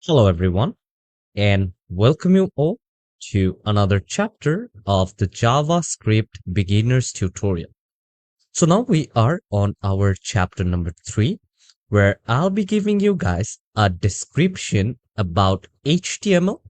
Hello, everyone, and welcome you all to another chapter of the JavaScript beginners tutorial. So now we are on our chapter number 3, where I'll be giving you guys a description about HTML,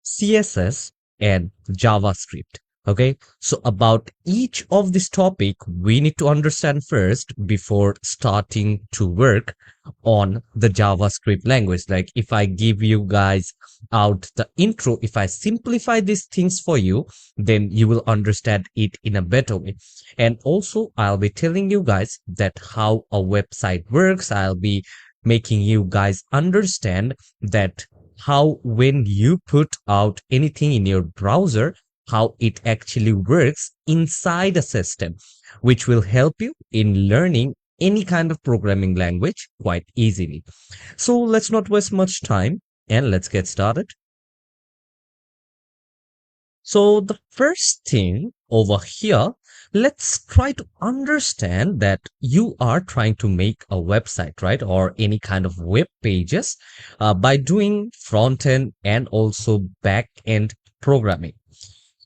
CSS, and JavaScript. Okay, so about each of this topic, we need to understand first before starting to work on the JavaScript language. Like if I give you guys out the intro, if I simplify these things for you, then you will understand it in a better way. And also I'll be telling you guys that how a website works. I'll be making you guys understand that how when you put out anything in your browser, how it actually works inside a system, which will help you in learning any kind of programming language quite easily. So let's not waste much time and let's get started. So the first thing over here, let's try to understand that you are trying to make a website, right? Or any kind of web pages by doing front end and also back end programming.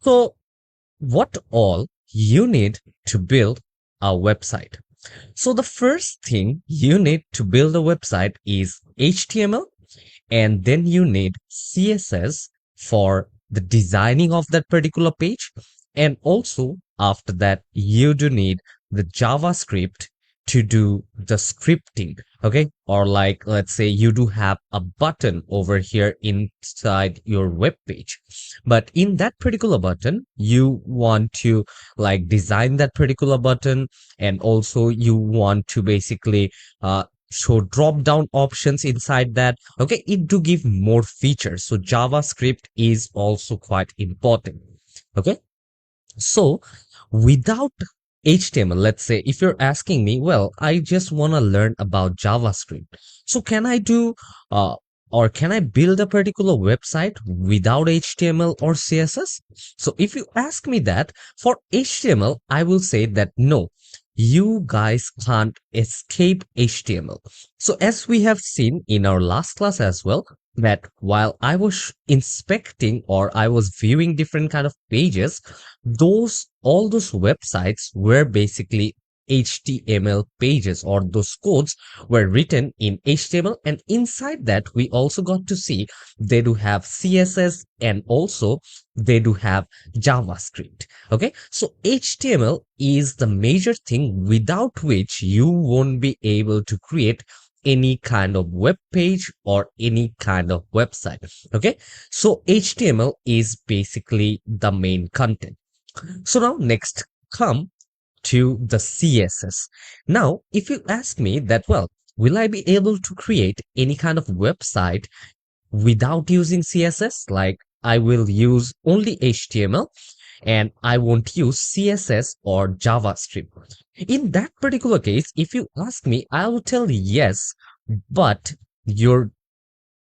So what all you need to build a website? So the first thing you need to build a website is HTML, and then you need CSS for the designing of that particular page. And also after that, you do need the JavaScript to do the scripting. Okay. Or like, let's say you do have a button over here inside your web page, but in that particular button, you want to like design that particular button. And also you want to basically, show drop down options inside that. Okay, it do give more features, so JavaScript is also quite important. Okay, so without HTML, let's say if you're asking me, well, I just want to learn about JavaScript, so can I do or can I build a particular website without HTML or CSS? So if you ask me that, for HTML, I will say that no, you guys can't escape HTML. So as we have seen in our last class as well, that while I was inspecting or I was viewing different kind of pages, all those websites were basically HTML pages, or those codes were written in HTML, and inside that we also got to see they do have CSS and also they do have JavaScript. Okay, so HTML is the major thing without which you won't be able to create any kind of web page or any kind of website. Okay, so HTML is basically the main content. So now next come to the CSS. Now, if you ask me that, well, will I be able to create any kind of website without using CSS? Like I will use only HTML and I won't use CSS or JavaScript. In that particular case, if you ask me, I will tell you yes, but your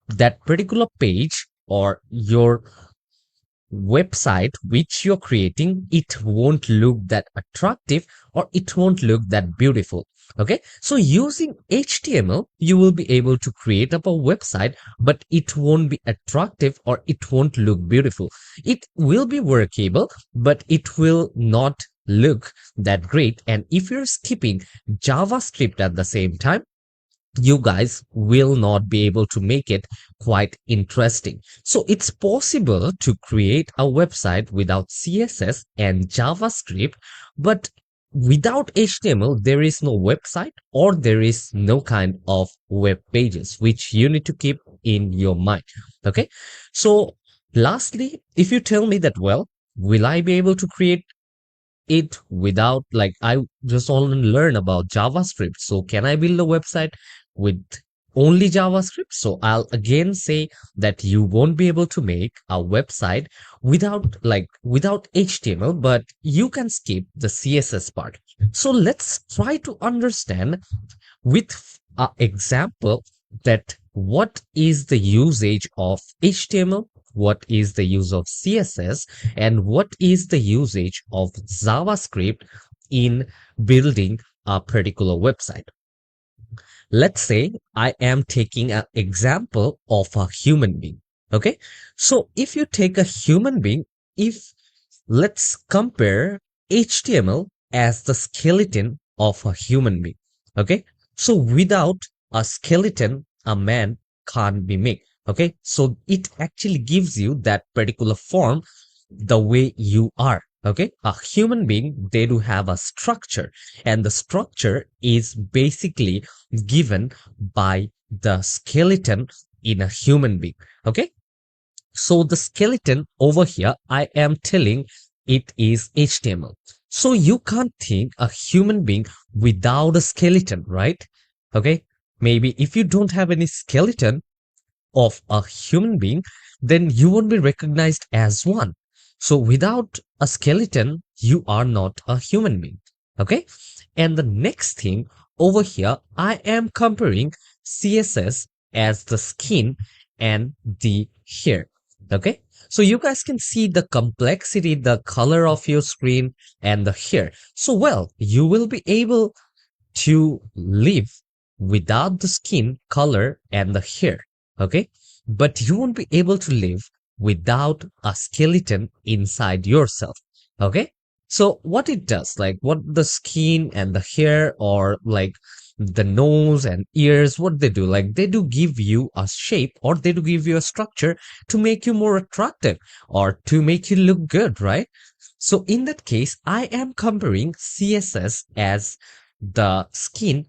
that particular page or your website which you're creating, it won't look that attractive or it won't look that beautiful. Okay, so using HTML, you will be able to create up a website, but it won't be attractive or it won't look beautiful. It will be workable, but it will not look that great. And if you're skipping JavaScript at the same time, you guys will not be able to make it quite interesting. So it's possible to create a website without CSS and JavaScript, but without HTML, there is no website or there is no kind of web pages, which you need to keep in your mind. Okay. So lastly, if you tell me that, well, will I be able to create it without, like, I just want to learn about JavaScript, so can I build a website with only JavaScript? So I'll again say that you won't be able to make a website without HTML, but you can skip the CSS part. So let's try to understand with an example that what is the usage of HTML, what is the use of CSS, and what is the usage of JavaScript in building a particular website. Let's say I am taking an example of a human being. Okay. So if you take a human being, if let's compare HTML as the skeleton of a human being. Okay. So without a skeleton, a man can't be made. Okay. So it actually gives you that particular form the way you are. Okay. A human being, they do have a structure, and the structure is basically given by the skeleton in a human being. Okay. So the skeleton over here, I am telling it is HTML. So you can't think a human being without a skeleton, right? Okay. Maybe if you don't have any skeleton of a human being, then you won't be recognized as one. So without a skeleton, you are not a human being. Okay. And the next thing over here, I am comparing CSS as the skin and the hair. Okay. So you guys can see the complexity, the color of your screen and the hair. So well, you will be able to live without the skin color and the hair. Okay. But you won't be able to live without a skeleton inside yourself. Okay. So what it does, like what the skin and the hair, or like the nose and ears, what they do, like they do give you a shape, or they do give you a structure to make you more attractive or to make you look good, right? So in that case, I am comparing CSS as the skin,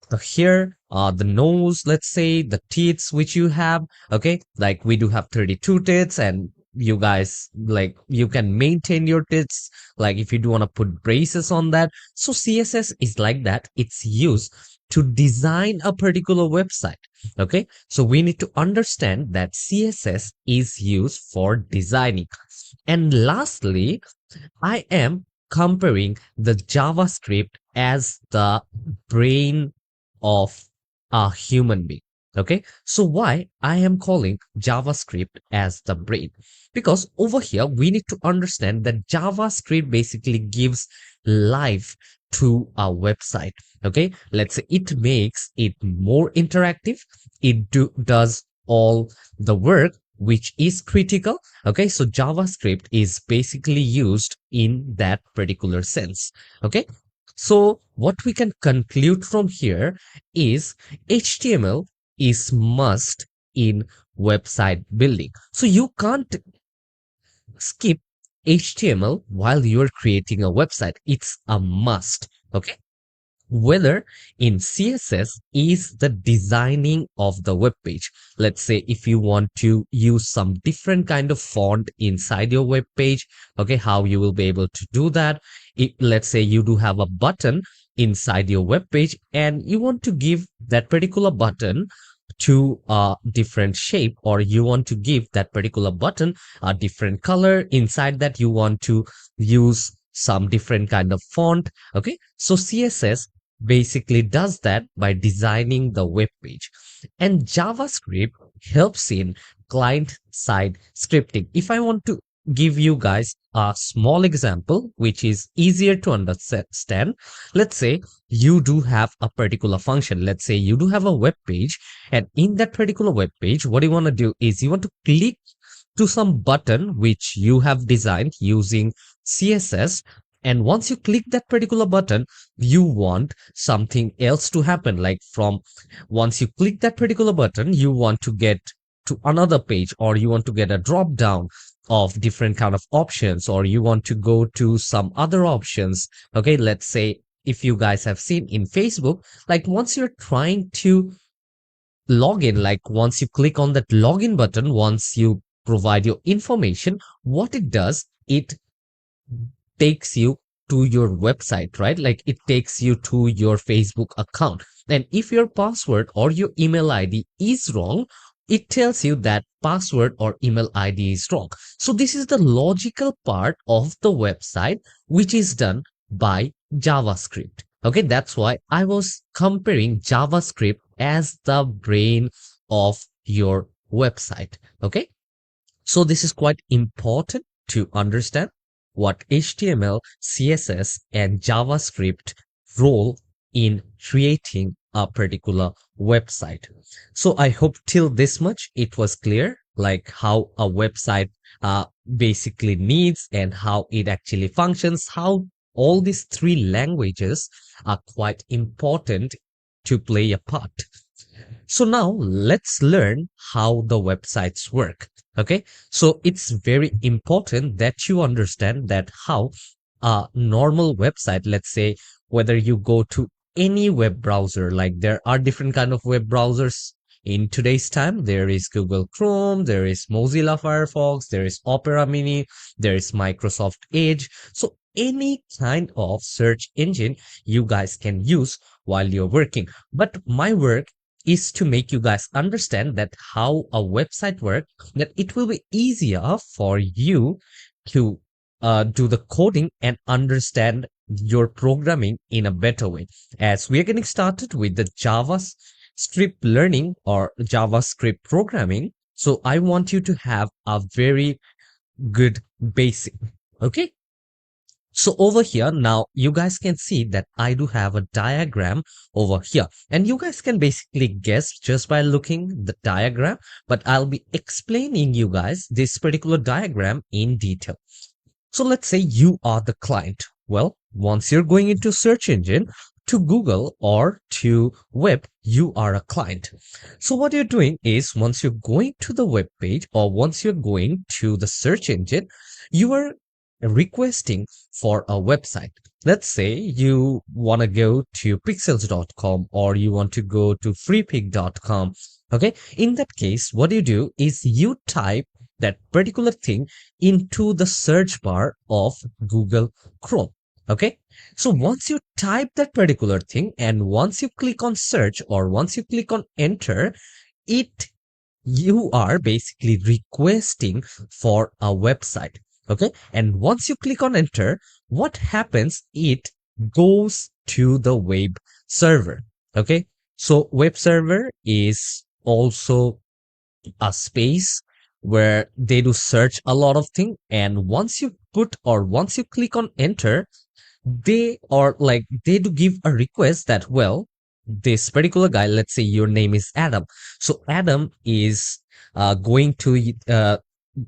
the hair, the nose, let's say the teeth which you have. Okay, like we do have 32 teeth, and you guys, like you can maintain your teeth, like if you do want to put braces on that. So CSS is like that. It's used to design a particular website. Okay, so we need to understand that CSS is used for designing. And lastly, I am comparing the JavaScript as the brain of a human being. Okay, so why I am calling JavaScript as the brain? Because over here we need to understand that JavaScript basically gives life to a website. Okay, let's say it makes it more interactive. It does all the work which is critical. Okay, so JavaScript is basically used in that particular sense. Okay, so what we can conclude from here is HTML is must in website building. So you can't skip HTML while you're creating a website. It's a must. Okay, whether in CSS is the designing of the web page. Let's say if you want to use some different kind of font inside your web page, okay, how you will be able to do that. Let's say you do have a button inside your web page and you want to give that particular button to a different shape, or you want to give that particular button a different color. Inside that you want to use some different kind of font. Okay, so CSS basically does that by designing the web page, and JavaScript helps in client side scripting. If I want to give you guys a small example which is easier to understand, let's say you do have a particular function. Let's say you do have a web page, and in that particular web page, what you want to do is you want to click to some button which you have designed using CSS. And once you click that particular button, you want something else to happen. Like from once you click that particular button, you want to get to another page, or you want to get a drop down of different kind of options, or you want to go to some other options. Okay, let's say if you guys have seen in Facebook, like once you're trying to log in, like once you click on that login button, once you provide your information, what it does, it takes you to your website, right? Like it takes you to your Facebook account. And if your password or your email ID is wrong, it tells you that password or email ID is wrong. So this is the logical part of the website, which is done by JavaScript. Okay, that's why I was comparing JavaScript as the brain of your website. Okay, so this is quite important to understand what HTML, CSS, and JavaScript role in creating a particular website. So I hope till this much it was clear, like how a website basically needs and how it actually functions, how all these three languages are quite important to play a part. So now let's learn how the websites work. Okay, so it's very important that you understand that how a normal website, let's say whether you go to any web browser, like there are different kind of web browsers in today's time. There is Google Chrome, there is Mozilla Firefox, there is Opera Mini, there is Microsoft Edge. So any kind of search engine you guys can use while you're working. But my work is to make you guys understand that how a website works, that it will be easier for you to do the coding and understand your programming in a better way. As we are getting started with the JavaScript learning or JavaScript programming, so I want you to have a very good basic. Okay, so over here, now you guys can see that I do have a diagram over here, and you guys can basically guess just by looking the diagram, but I'll be explaining you guys this particular diagram in detail. So let's say you are the client. Well, once you're going into search engine to Google or to web, you are a client. So what you're doing is once you're going to the web page or once you're going to the search engine, you are requesting for a website. Let's say you want to go to pixels.com or you want to go to freepik.com. Okay, in that case, what you do is you type that particular thing into the search bar of Google Chrome. Okay, so once you type that particular thing and once you click on search or once you click on enter, you are basically requesting for a website. Okay, and once you click on enter, what happens? It goes to the web server. Okay, so web server is also a space where they do search a lot of things, and once you put or once you click on enter, they do give a request that, well, this particular guy, let's say your name is Adam, so Adam is going to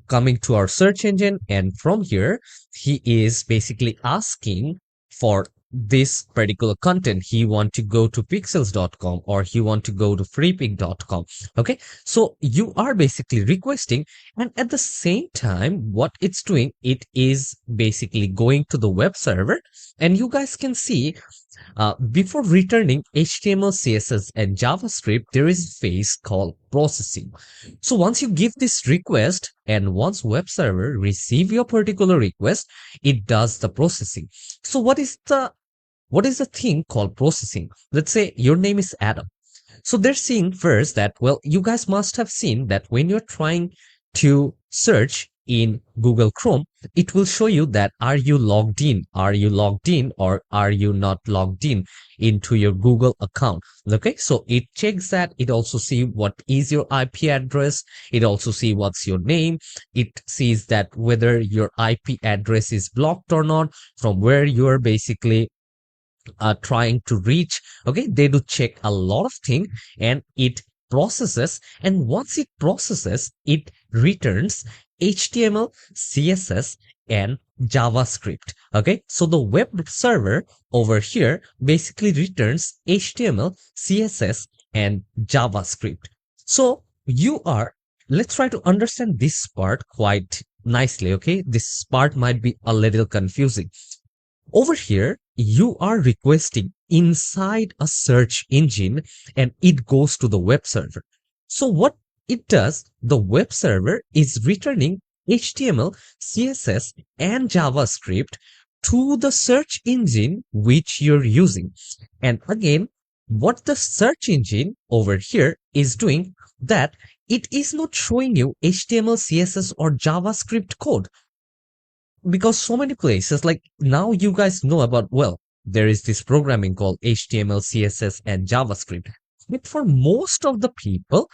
coming to our search engine, and from here he is basically asking for this particular content. He want to go to pixels.com or he want to go to freepik.com. Okay, so you are basically requesting, and at the same time what it's doing, it is basically going to the web server, and you guys can see before returning HTML, CSS, and JavaScript, there is a phase called processing. So once you give this request and once web server receive your particular request, it does the processing. So what is the thing called processing? Let's say your name is Adam. So they're seeing first that, well, you guys must have seen that when you're trying to search in Google Chrome, it will show you that are you logged in? Are you logged in or are you not logged in into your Google account? Okay, so it checks that. It also see what is your IP address. It also see what's your name. It sees that whether your IP address is blocked or not, from where you're basically trying to reach. Okay, they do check a lot of things, and it processes, and once it processes, it returns HTML, CSS, and JavaScript. Okay, so the web server over here basically returns HTML, CSS, and JavaScript. So let's try to understand this part quite nicely. Okay, this part might be a little confusing. Over here, you are requesting inside a search engine and it goes to the web server. So what it does, the web server is returning HTML, CSS, and JavaScript to the search engine which you're using. And again, what the search engine over here is doing, that it is not showing you HTML, CSS, or JavaScript code. Because so many places, like now you guys know about, well, there is this programming called HTML, CSS, and JavaScript. But for most of the people,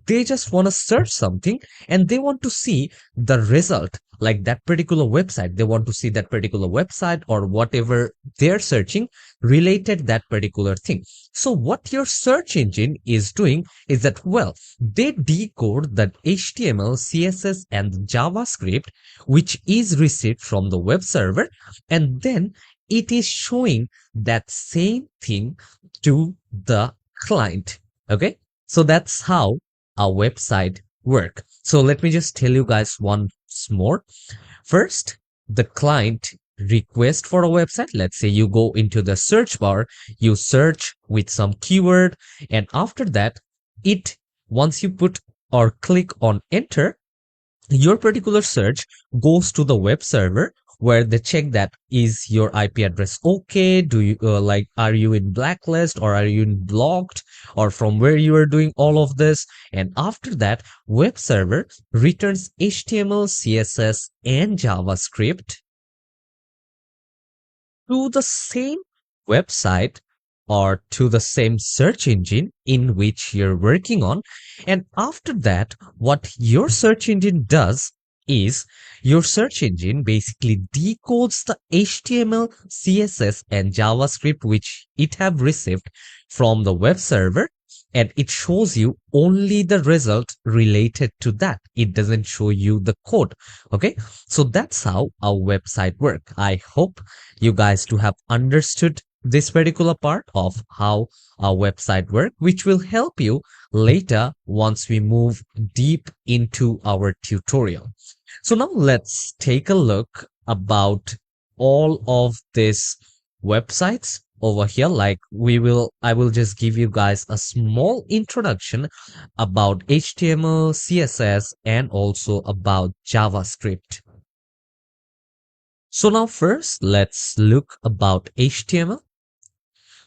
They just want to search something and they want to see the result, like that particular website. They want to see that particular website or whatever they're searching related that particular thing. So what your search engine is doing is that, well, they decode that HTML, CSS, and JavaScript, which is received from the web server, and then it is showing that same thing to the client. Okay, so that's how a website work. So let me just tell you guys once more. First, the client request for a website. Let's say you go into the search bar, you search with some keyword, and after that, it once you put or click on enter, your particular search goes to the web server where they check that is your IP address okay, do you like, are you in blacklist or are you in blocked, or from where you are doing all of this. And after that, web server returns HTML, CSS, and JavaScript to the same website or to the same search engine in which you're working on. And after that, what your search engine does is your search engine basically decodes the HTML, CSS, and JavaScript which it have received from the web server, and it shows you only the result related to that. It doesn't show you the code. Okay, so that's how a website work. I hope you guys to have understood this particular part of how a website work, which will help you later once we move deep into our tutorial. So now let's take a look about all of these websites over here. Like I will just give you guys a small introduction about HTML, CSS, and also about JavaScript. So now first, let's look about HTML.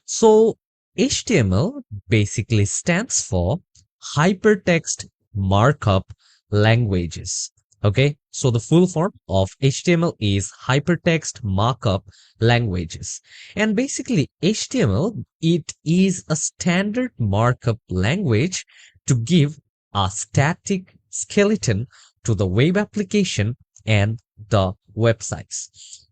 So HTML basically stands for Hypertext Markup Languages. Okay, so the full form of HTML is Hypertext Markup Languages. And basically HTML, it is a standard markup language to give a static skeleton to the web application and the websites.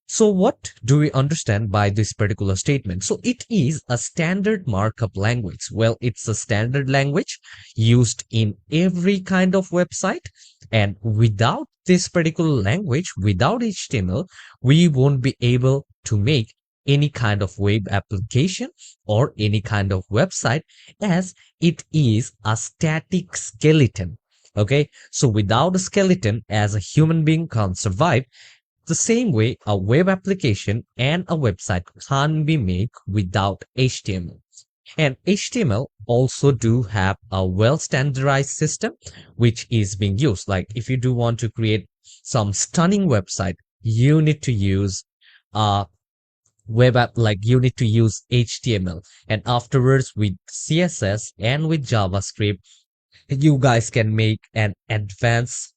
So what do we understand by this particular statement? So it is a standard markup language. Well, it's a standard language used in every kind of website. And without this particular language, without HTML, we won't be able to make any kind of web application or any kind of website, as it is a static skeleton. Okay, so without a skeleton, as a human being can't survive, the same way a web application and a website can't be made without HTML. And HTML also do have a well standardized system which is being used. Like if you do want to create some stunning website, you need to use a web app, like you need to use HTML, and afterwards with CSS and with JavaScript, you guys can make an advanced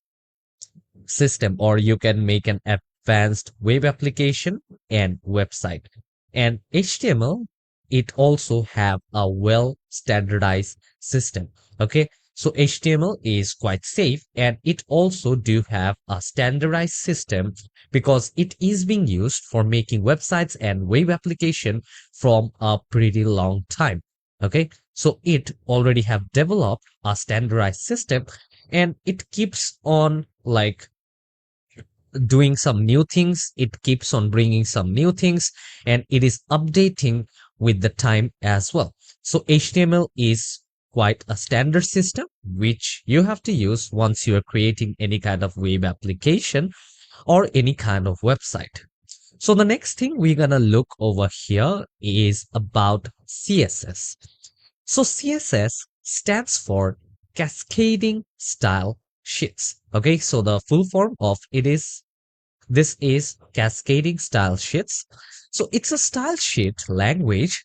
system, or you can make an advanced web application and website. And HTML, it also have a well standardized system. Okay, so HTML is quite safe, and it also do have a standardized system because it is being used for making websites and web application from a pretty long time. Okay, so it already have developed a standardized system, and it keeps on like doing some new things. It keeps on bringing some new things, and it is updating with the time as well. So HTML is quite a standard system which you have to use once you are creating any kind of web application or any kind of website. So the next thing we're gonna look over here is about CSS. So CSS stands for Cascading Style Sheets. Okay, so the full form of it is, this is Cascading Style Sheets. So it's a style sheet language.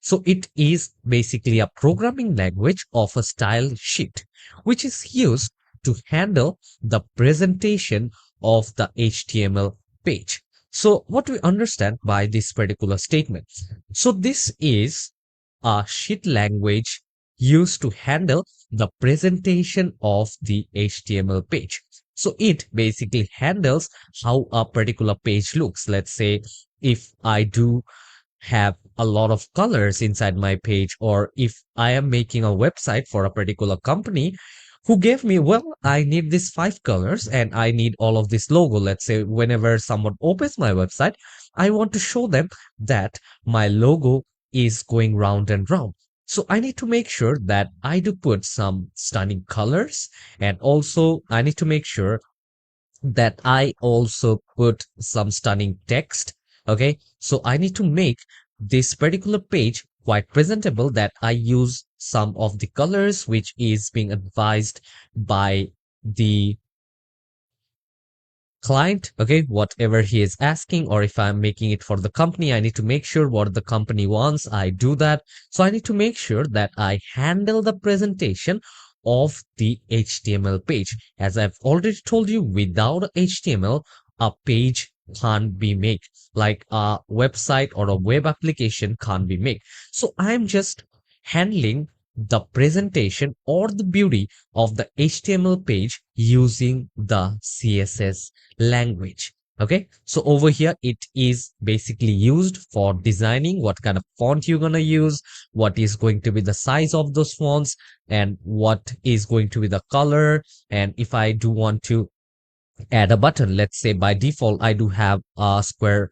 So it is basically a programming language of a style sheet, which is used to handle the presentation of the HTML page. So what we understand by this particular statement? So this is a sheet language used to handle the presentation of the HTML page. So it basically handles how a particular page looks. Let's say if I do have a lot of colors inside my page, or if I am making a website for a particular company who gave me, well, I need these 5 colors and I need all of this logo. Let's say whenever someone opens my website, I want to show them that my logo is going round and round. So I need to make sure that I do put some stunning colors, and also I need to make sure that I also put some stunning text. Okay, so I need to make this particular page quite presentable, that I use some of the colors which is being advised by the client. Okay, whatever he is asking, or if I'm making it for the company, I need to make sure what the company wants, I do that. So I need to make sure that I handle the presentation of the HTML page. As I've already told you, without HTML, a page can't be made, like a website or a web application can't be made. So I'm just handling the presentation or the beauty of the HTML page using the CSS language. Okay, so over here it is basically used for designing what kind of font you're gonna use, what is going to be the size of those fonts, and what is going to be the color. And if I do want to add a button, let's say by default I do have a square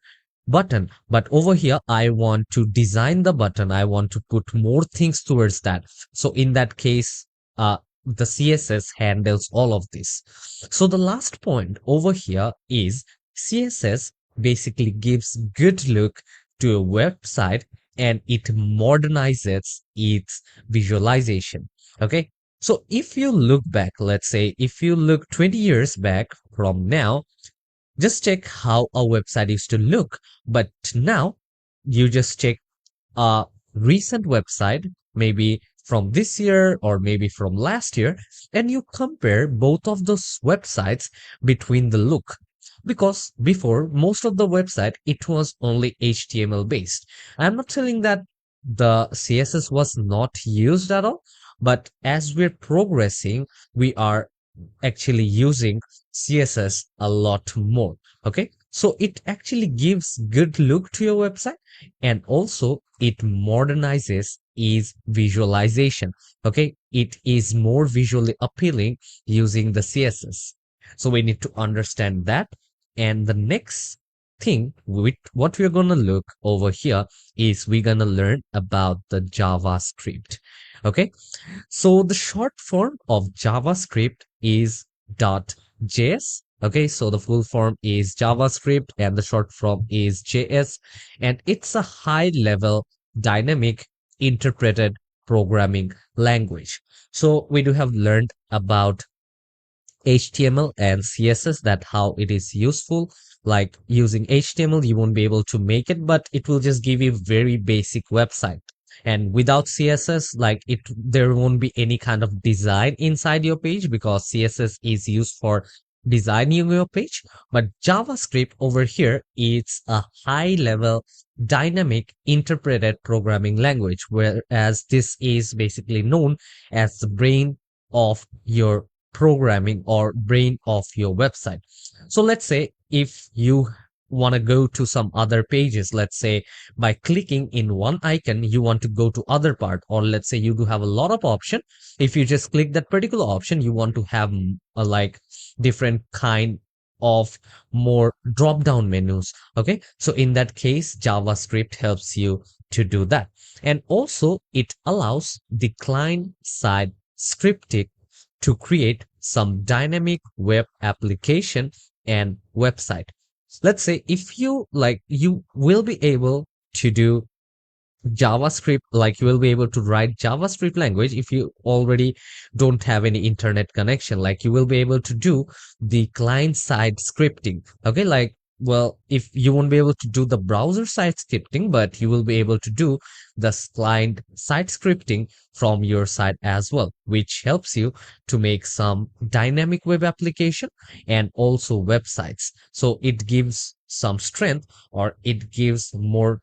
button, but over here I want to design the button, I want to put more things towards that. So in that case, the CSS handles all of this. So the last point over here is CSS basically gives good look to a website, and it modernizes its visualization. Okay, so if you look back, let's say if you look 20 years back from now, just check how a website used to look. But now you just check a recent website, maybe from this year or maybe from last year, and you compare both of those websites between the look. Because before, most of the website, it was only HTML based. I'm not telling that the CSS was not used at all, but as we're progressing, we are actually using CSS a lot more. Okay, so it actually gives good look to your website, and also it modernizes its visualization. Okay, it is more visually appealing using the CSS. So we need to understand that. And the next thing with what we're gonna look over here is we're gonna learn about the JavaScript. Okay, so the short form of JavaScript is .js. Okay, so the full form is JavaScript and the short form is JS, and it's a high level dynamic interpreted programming language. So we do have learned about HTML and CSS, that how it is useful. Like using HTML, you won't be able to make it, but it will just give you very basic website. And without CSS, like there won't be any kind of design inside your page, because CSS is used for designing your page. But JavaScript over here, it's a high level dynamic interpreted programming language, whereas this is basically known as the brain of your programming or brain of your website. So let's say if you want to go to some other pages, let's say by clicking in one icon you want to go to other part, or let's say you do have a lot of option. If you just click that particular option, you want to have a like different kind of more drop down menus. Okay, so in that case JavaScript helps you to do that. And also it allows the client side scripting to create some dynamic web application and website. Let's say if you like, you will be able to do JavaScript, like you will be able to write JavaScript language if you already don't have any internet connection. Like you will be able to do the client side scripting. Okay, like, well, if you won't be able to do the browser side scripting, but you will be able to do the client side scripting from your side as well, which helps you to make some dynamic web application and also websites. So it gives some strength, or it gives more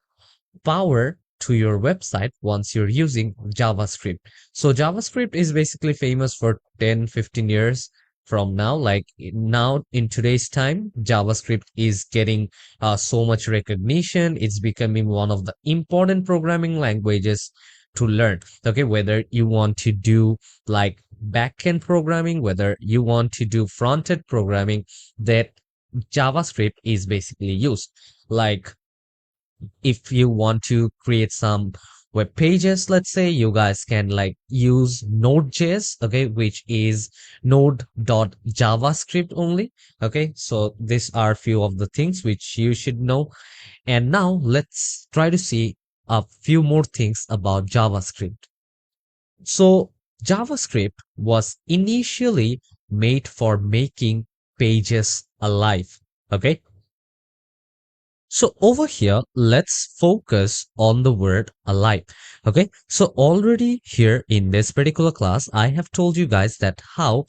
power to your website once you're using JavaScript. So JavaScript is basically famous for 10-15 years from now. Like now in today's time, JavaScript is getting so much recognition. It's becoming one of the important programming languages to learn. Okay, whether you want to do like backend programming, whether you want to do front-end programming, that JavaScript is basically used. Like if you want to create some web pages, let's say, you guys can like use Node.js, okay, which is node.javascript only. Okay, so these are few of the things which you should know. And now let's try to see a few more things about JavaScript. So JavaScript was initially made for making pages alive. Okay, so over here, let's focus on the word alive. Okay, so already here in this particular class, I have told you guys that how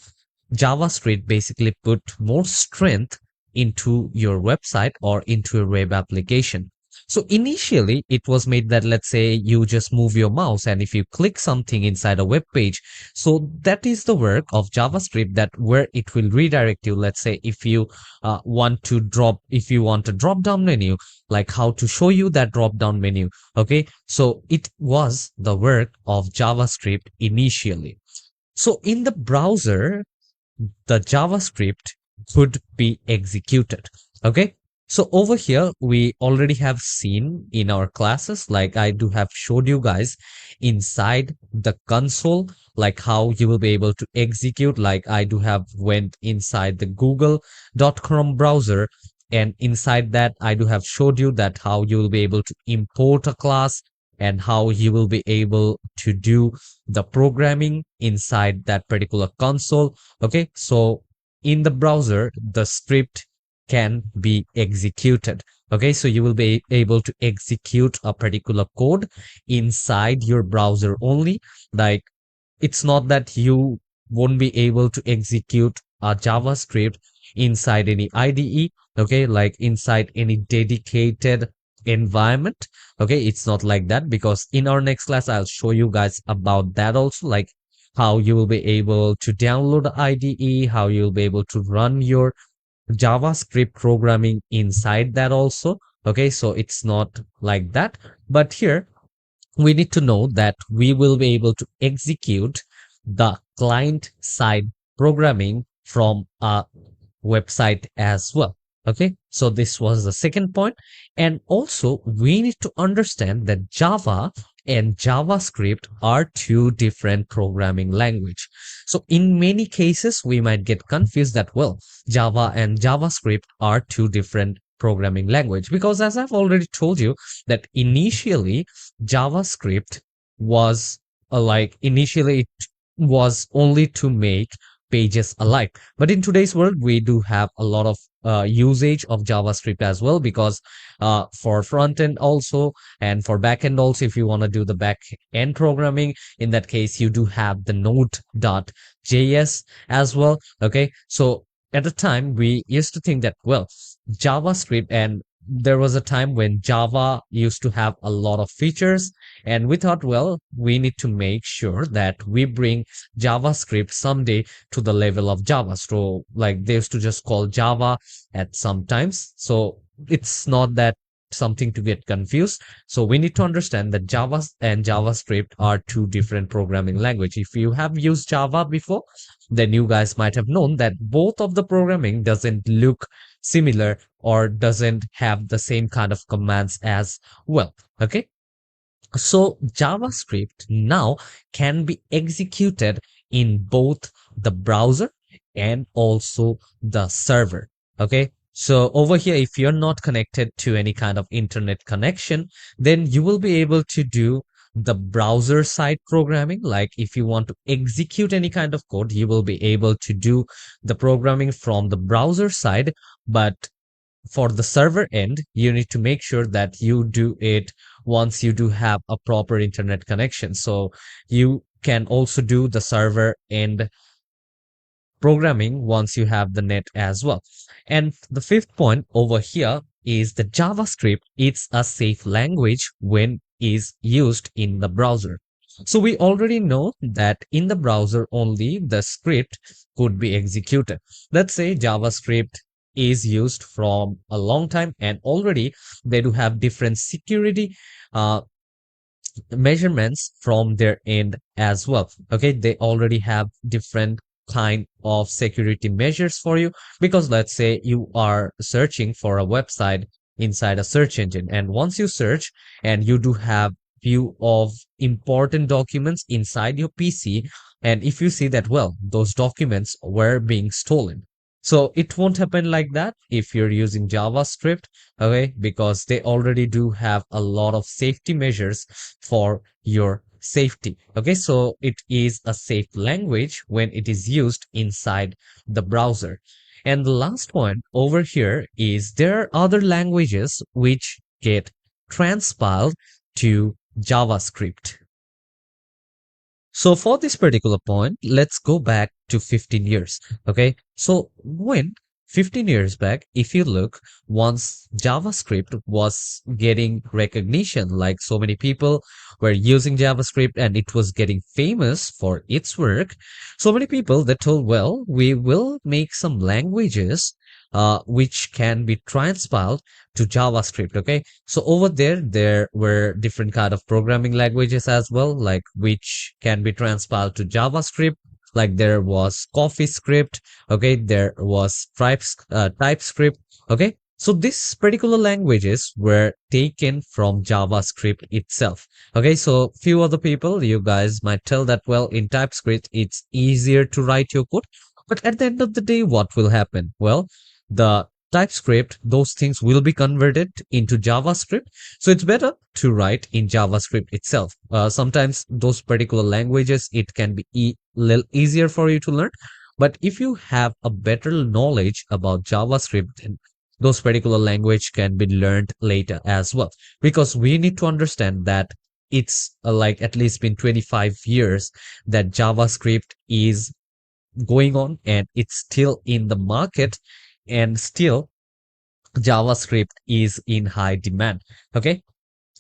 JavaScript basically put more strength into your website or into your web application. So initially it was made that, let's say, you just move your mouse and if you click something inside a web page, so that is the work of JavaScript, that where it will redirect you. Let's say if you if you want a drop down menu, like how to show you that drop down menu. Okay, so it was the work of JavaScript initially. So in the browser, the JavaScript could be executed. Okay, so over here we already have seen in our classes, like I do have showed you guys inside the console, like how you will be able to execute. Like I do have went inside the google.com browser, and inside that I do have showed you that how you will be able to import a class and how you will be able to do the programming inside that particular console. Okay, so in the browser, the script can be executed. Okay, so you will be able to execute a particular code inside your browser only. Like it's not that you won't be able to execute a JavaScript inside any IDE, okay, like inside any dedicated environment. Okay, it's not like that, because in our next class I'll show you guys about that also, like how you will be able to download the IDE, how you'll be able to run your JavaScript programming inside that also. Okay, so it's not like that, but here we need to know that we will be able to execute the client side programming from a website as well. Okay, so this was the second point. And also we need to understand that Java and JavaScript are two different programming language. So in many cases we might get confused that, well, Java and JavaScript are two different programming language, because as I've already told you that initially JavaScript was initially it was only to make pages alive. But in today's world, we do have a lot of usage of JavaScript as well, because for front end also and for back end also, if you want to do the back end programming, in that case, you do have the node.js as well. Okay, so at the time we used to think that, well, JavaScript, and there was a time when Java used to have a lot of features, and we thought, well, we need to make sure that we bring JavaScript someday to the level of Java. So like they used to just call Java at some times. So it's not that something to get confused. So we need to understand that Java and JavaScript are two different programming language. If you have used Java before, then you guys might have known that both of the programming doesn't look similar or doesn't have the same kind of commands as well. Okay, so JavaScript now can be executed in both the browser and also the server. Okay, so over here, if you're not connected to any kind of internet connection, then you will be able to do the browser side programming. Like if you want to execute any kind of code, you will be able to do the programming from the browser side. But for the server end, you need to make sure that you do it once you do have a proper internet connection. So you can also do the server end programming once you have the net as well. And the fifth point over here is the JavaScript. It's a safe language when is used in the browser. So we already know that in the browser only the script could be executed. Let's say JavaScript is used from a long time, and already they do have different security uh, measurements from their end as well. Okay, they already have different kind of security measures for you, because let's say you are searching for a website inside a search engine, and once you search and you do have few of important documents inside your PC, and if you see that, well, those documents were being stolen, so it won't happen like that if you're using JavaScript. Okay, because they already do have a lot of safety measures for your safety. Okay, so it is a safe language when it is used inside the browser. And the last point over here is there are other languages which get transpiled to JavaScript. So for this particular point, let's go back to 15 years. Okay. So when 15 years back, if you look, once JavaScript was getting recognition, like so many people were using JavaScript and it was getting famous for its work, so many people that told, well, we will make some languages which can be transpiled to JavaScript. Okay. So over there were different kind of programming languages as well, like which can be transpiled to JavaScript. Like there was CoffeeScript, okay, there was TypeScript, okay. So these particular languages were taken from JavaScript itself. Okay, so few other people, you guys might tell that, well, in TypeScript, it's easier to write your code. But at the end of the day, what will happen? Well, the TypeScript, those things will be converted into JavaScript. So it's better to write in JavaScript itself. Sometimes those particular languages, it can be little easier for you to learn. But if you have a better knowledge about JavaScript, then those particular language can be learned later as well. Because we need to understand that it's like at least been 25 years that JavaScript is going on, and it's still in the market, and still JavaScript is in high demand. Okay.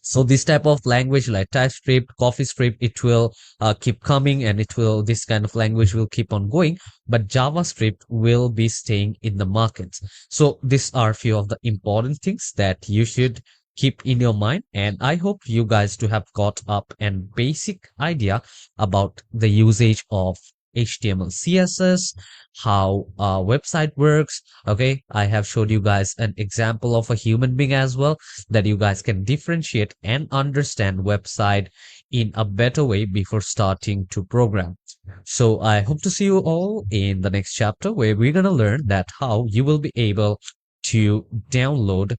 So this type of language like TypeScript, CoffeeScript, it will keep coming, and this kind of language will keep on going, but JavaScript will be staying in the market. So these are few of the important things that you should keep in your mind. And I hope you guys to have got up and basic idea about the usage of HTML, CSS, how a website works. Okay, I have showed you guys an example of a human being as well, that you guys can differentiate and understand website in a better way before starting to program. So I hope to see you all in the next chapter, where we're going to learn that how you will be able to download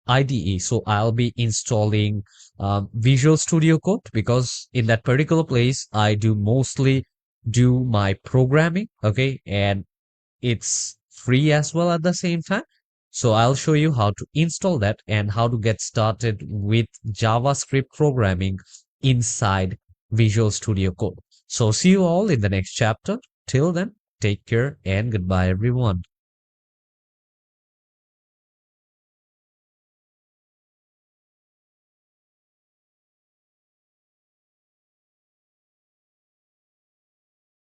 IDE. So I'll be installing Visual Studio Code, because in that particular place I do mostly do my programming. Okay, and it's free as well at the same time. So I'll show you how to install that and how to get started with JavaScript programming inside Visual Studio Code. So see you all in the next chapter. Till then, take care and goodbye everyone.